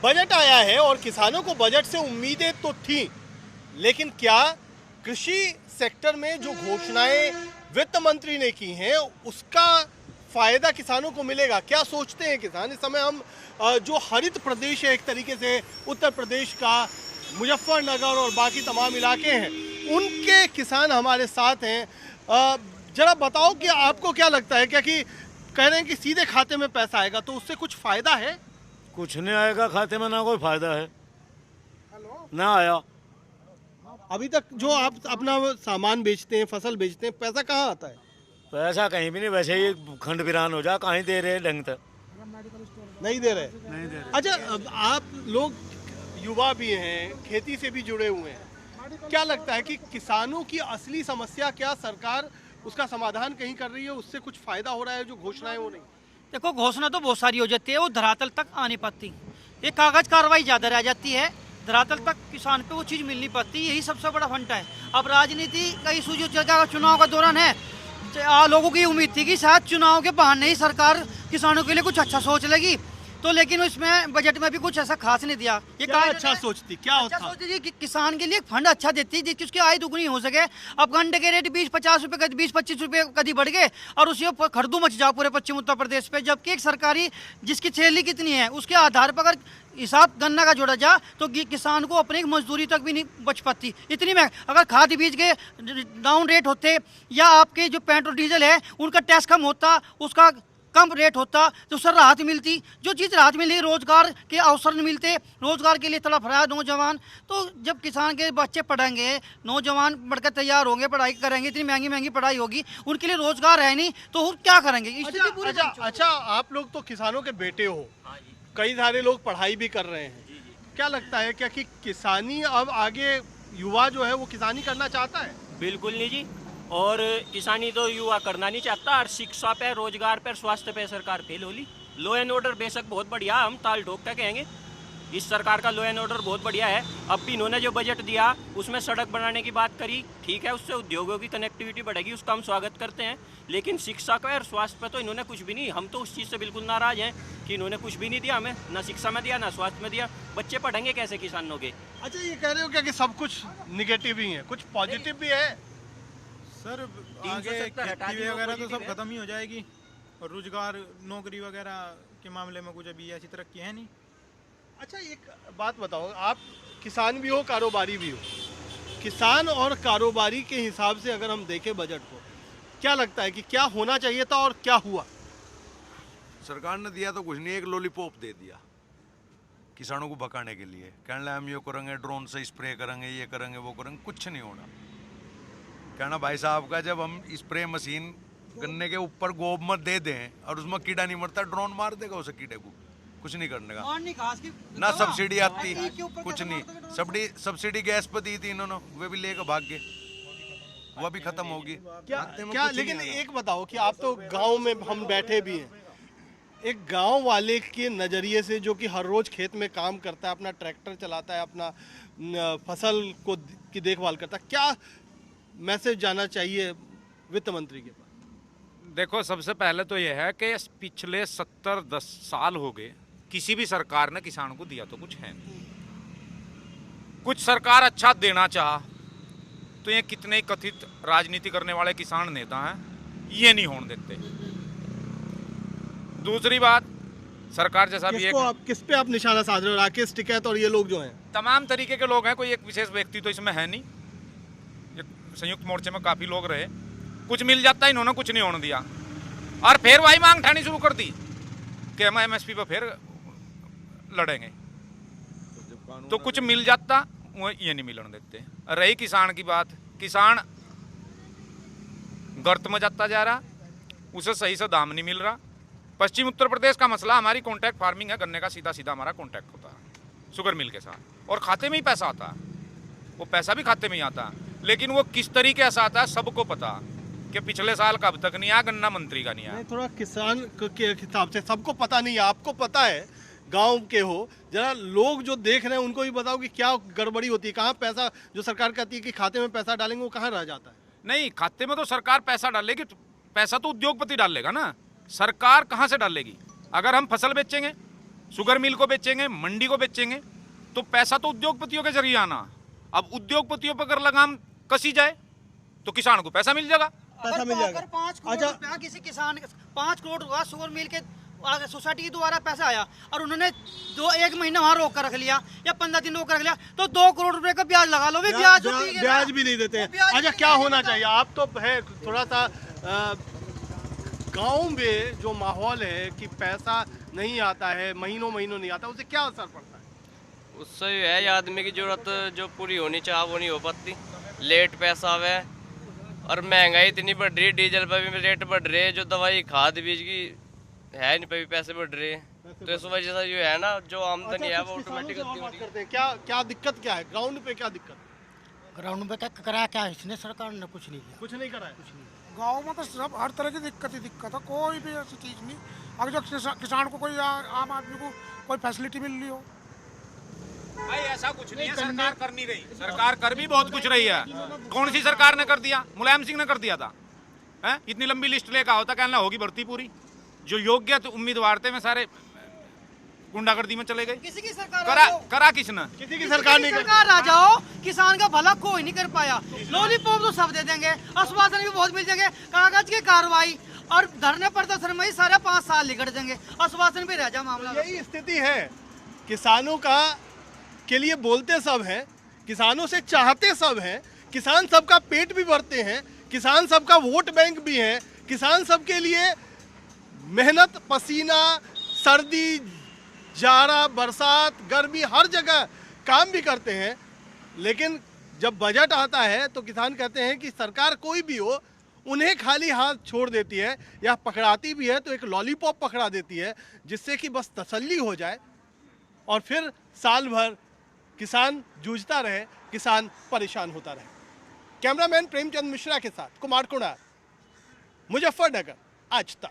Budget आया है और किसानों को बजट से उम्मीदें तो थी, लेकिन क्या कृषि सेक्टर में जो घोषणाएं वित्त मंत्री ने की हैं उसका फायदा किसानों को मिलेगा? क्या सोचते हैं किसान? इस समय हम जो हरित प्रदेश है एक तरीके से उत्तर प्रदेश का, मुजफ्फरनगर और बाकी तमाम इलाके हैं, उनके किसान हमारे साथ हैं। जरा बताओ कि आपको क्या लगता है, क्या कि कह रहे हैं कि सीधे खाते में पैसा आएगा तो उससे कुछ फायदा है? कुछ नहीं आएगा खाते में, ना कोई फायदा है, ना आया। अभी तक जो आप अपना सामान बेचते हैं, फसल बेचते हैं, पैसा कहाँ आता है? पैसा कहीं भी नहीं, वैसे ही खंड वीरान हो जा, कहीं दे रहे ढंग तक नहीं दे रहे। नहीं दे रहे। अच्छा, अब आप लोग युवा भी हैं, खेती से भी जुड़े हुए हैं, क्या लगता है कि किसानों की असली समस्या क्या सरकार उसका समाधान कहीं कर रही है, उससे कुछ फायदा हो रहा है? जो घोषणाएं वो नहीं। देखो, घोषणा तो बहुत सारी हो जाती है, वो धरातल तक आ नहीं पाती। ये कागज कार्रवाई ज़्यादा रह जाती है, धरातल तक किसान पे वो चीज़ मिल नहीं पाती। यही सबसे बड़ा फंडा है। अब राजनीति का इशू जो चल रहा है, चुनाव का दौरान है, लोगों की उम्मीद थी कि शायद चुनाव के बहाने ही सरकार किसानों के लिए कुछ अच्छा सोच लेगी, तो लेकिन इसमें बजट में भी कुछ ऐसा खास नहीं दिया। ये क्या अच्छा सोचती, क्या अच्छा होता? सोचती कि किसान के लिए एक फंड अच्छा देती जिसकी उसकी आय दुगनी हो सके। अब गंडे के रेट 20-50 रुपए, 20-25 रुपए कभी बढ़ गए और उसी पर खरदू मच जाओ पूरे पश्चिम उत्तर प्रदेश पे, जबकि एक सरकारी जिसकी थैली कितनी है उसके आधार पर अगर हिसाब गन्ना का जोड़ा जा तो किसान को अपनी मजदूरी तक भी नहीं बच पाती इतनी में। अगर खाद बीज के डाउन रेट होते या आपके जो पेट्रोल डीजल है उनका टैक्स कम होता, उसका कम रेट होता तो उससे राहत मिलती। जो चीज़ राहत मिली, रोजगार के अवसर नहीं मिलते, रोजगार के लिए तड़प रहा है नौजवान। तो जब किसान के बच्चे पढ़ेंगे, नौजवान बढ़कर तैयार होंगे, पढ़ाई करेंगे, इतनी महंगी महंगी पढ़ाई होगी, उनके लिए रोजगार है नहीं तो वो क्या करेंगे? अच्छा, आप लोग तो किसानों के बेटे हो, कई सारे लोग पढ़ाई भी कर रहे हैं, क्या लगता है क्या कि किसानी अब आगे युवा जो है वो किसानी करना चाहता है? बिल्कुल नहीं जी। और किसानी तो युवा करना नहीं चाहता, और शिक्षा पे, रोजगार पे, स्वास्थ्य पे सरकार fail Holi. Low and order बेशक बहुत बढ़िया, हम ताल ठोक के कहेंगे इस सरकार का लो एंड ऑर्डर बहुत बढ़िया है। अब भी इन्होंने जो बजट दिया उसमें सड़क बनाने की बात करी, ठीक है, उससे उद्योगों की कनेक्टिविटी बढ़ेगी, उसका हम स्वागत करते हैं। लेकिन शिक्षा का और स्वास्थ्य पे तो इन्होंने कुछ भी नहीं। हम तो उस चीज़ से बिल्कुल नाराज हैं कि इन्होंने कुछ भी नहीं दिया हमें, ना शिक्षा में दिया, ना स्वास्थ्य में दिया। बच्चे पढ़ेंगे कैसे किसानों के? अच्छा, ये कह रहे हो क्या कि सब कुछ निगेटिव ही है, कुछ पॉजिटिव भी है? सर आगे खेती वगैरह तो सब खत्म ही हो जाएगी, और रोजगार, नौकरी वगैरह के मामले में कुछ अभी ऐसी तरक्की है नहीं। अच्छा, एक बात बताओ, आप किसान भी हो, कारोबारी भी हो। किसान और कारोबारी के हिसाब से अगर हम देखें बजट को, क्या लगता है कि क्या होना चाहिए था और क्या हुआ? सरकार ने दिया तो कुछ नहीं, एक लॉलीपॉप दे दिया किसानों को भगाने के लिए। कहने लगे हम ये करेंगे, ड्रोन से स्प्रे करेंगे, ये करेंगे, वो करेंगे, कुछ नहीं होना। कहना भाई साहब का, जब हम स्प्रे मशीन गन्ने के ऊपर गोब मत दे दें और उसमें कीड़ा नहीं मरता, ड्रोन मार देगा उसे, कीड़े को कुछ नहीं करने का। ना सब्सिडी आती, कुछ नहीं। सब्सिडी गैस पर दी थी इन्होंने, वे भी लेकर भाग गए, वह भी खत्म होगी। क्या लेकिन एक बताओ कि आप तो गांव में हम बैठे भी हैं, एक गांव वाले के नज़रिए से जो कि हर रोज़ खेत में काम करता है, अपना ट्रैक्टर चलाता है, अपना फसल को की देखभाल करता है, क्या मैसेज जाना चाहिए वित्त मंत्री के पास? देखो, सबसे पहले तो यह है कि पिछले 70-10 साल हो गए किसी भी सरकार ने किसान को दिया तो कुछ है नहीं। कुछ सरकार अच्छा देना चाहा तो ये कितने कथित राजनीति करने वाले किसान नेता हैं, ये नहीं होने देते। दूसरी बात, सरकार जैसा भी किस पे आप निशाना साध रहे हो? राकेश टिकैत और ये लोग जो हैं, तमाम तरीके के लोग हैं, कोई एक विशेष व्यक्ति तो इसमें है नहीं। संयुक्त मोर्चे में काफी लोग रहे, कुछ मिल जाता है, इन्होंने कुछ नहीं होने दिया, और फिर वही मांग ठानी शुरू कर दी कि हम एमएसपी पर फिर लड़ेंगे। तो कुछ मिल जाता, वो ये नहीं मिलने देते। रही किसान की बात, किसान गर्त में जाता जा रहा, उसे सही से दाम नहीं मिल रहा। पश्चिम उत्तर प्रदेश का मसला, हमारी कॉन्ट्रैक्ट फार्मिंग है, गन्ने का सीधा सीधा हमारा कॉन्ट्रैक्ट होता है शुगर मिल के साथ, और खाते में ही पैसा आता है, वो पैसा भी खाते में ही आता है। लेकिन वो किस तरीके से आता है सबको पता कि पिछले साल का अब तक नहीं आया, गन्ना मंत्री का नहीं आया। थोड़ा किसान के हिसाब से सबको पता नहीं है, आपको पता है, गांव के हो, जरा लोग जो देख रहे हैं उनको भी बताओ कि क्या गड़बड़ी होती है, कहाँ पैसा जो सरकार कहती है कि खाते में पैसा डालेंगे वो कहाँ रह जाता है? नहीं, खाते में तो सरकार पैसा डालेगी, पैसा तो उद्योगपति डालेगा ना, सरकार कहाँ से डालेगी? अगर हम फसल बेचेंगे शुगर मिल को बेचेंगे, मंडी को बेचेंगे, तो पैसा तो उद्योगपतियों के जरिए आना। अब उद्योगपतियों पर अगर लगाम कसी जाए तो किसान को पैसा मिल जाएगा। पैसा मिल जाएगा। अगर 5 करोड़ अच्छा। रुपया किसी किसान 5 करोड़ हुआ शुगर मिल के सोसाइटी के द्वारा पैसा आया और उन्होंने 1 महीना वहाँ रोक कर रख लिया या 15 दिन रोक कर रख लिया, तो 2 करोड़ रुपए का ब्याज लगा लो, ब्याज भी नहीं देते हैं। ब्याज अच्छा, भी क्या नहीं होना देते। चाहिए? आप तो है थोड़ा सा गांव में जो माहौल है कि पैसा नहीं आता है, महीनों महीनों नहीं आता, उससे क्या असर पड़ता है? उससे ये है, ये आदमी की जरूरत जो पूरी होनी चाहिए वो नहीं हो पाती, लेट पैसा आवे और महंगाई इतनी बढ़ रही है, डीजल पर भी रेट बढ़ रहे हैं, जो दवाई खाद बीज की है इन पे भी पैसे बढ़ रहे हैं, तो इस वजह से जो है ना जो आमदनी है वो ऑटोमेटिक करते हैं। क्या क्या दिक्कत क्या है ग्राउंड पे? क्या दिक्कत? ग्राउंड में तक कराया क्या है इसने, सरकार ने कुछ नहीं किया। कुछ नहीं करा है। गाँव में तो सब हर तरह की दिक्कत ही दिक्कत है, कोई भी ऐसी चीज़ नहीं। अगर जो किसान को कोई आम आदमी को कोई फैसिलिटी मिल रही हो। भाई ऐसा कुछ नहीं है, सरकार कर नहीं रही। सरकार कर भी बहुत कुछ रही है। कौन सी सरकार ने कर दिया? मुलायम सिंह ने कर दिया था। हैं? इतनी लंबी लिस्ट लेकर होता, कहना होगी भर्ती पूरी। जो योग्य उम्मीदवार थे में सारे गुंडागर्दी में चले गए। किसी की सरकार करा किसने? किसी की सरकार नहीं करती। सरकार आ जाओ, किसान का भला कोई नहीं कर पाया। लॉलीपॉप तो सब दे देंगे, आश्वासन भी बहुत मिल जाएंगे, कागज की कार्रवाई और धरने प्रदर्शन में ही सारे 5 साल निकट देंगे, आश्वासन भी रह जाए मामला। यही स्थिति है। किसानों का के लिए बोलते सब हैं, किसानों से चाहते सब हैं, किसान सबका पेट भी भरते हैं, किसान सबका वोट बैंक भी है, किसान सबके लिए मेहनत, पसीना, सर्दी, जाड़ा, बरसात, गर्मी हर जगह काम भी करते हैं। लेकिन जब बजट आता है तो किसान कहते हैं कि सरकार कोई भी हो उन्हें खाली हाथ छोड़ देती है, या पकड़ाती भी है तो एक लॉलीपॉप पकड़ा देती है, जिससे कि बस तसल्ली हो जाए और फिर साल भर किसान जूझता रहे, किसान परेशान होता रहे। कैमरामैन प्रेमचंद मिश्रा के साथ कुमार कुणार, मुजफ्फरनगर, आज तक।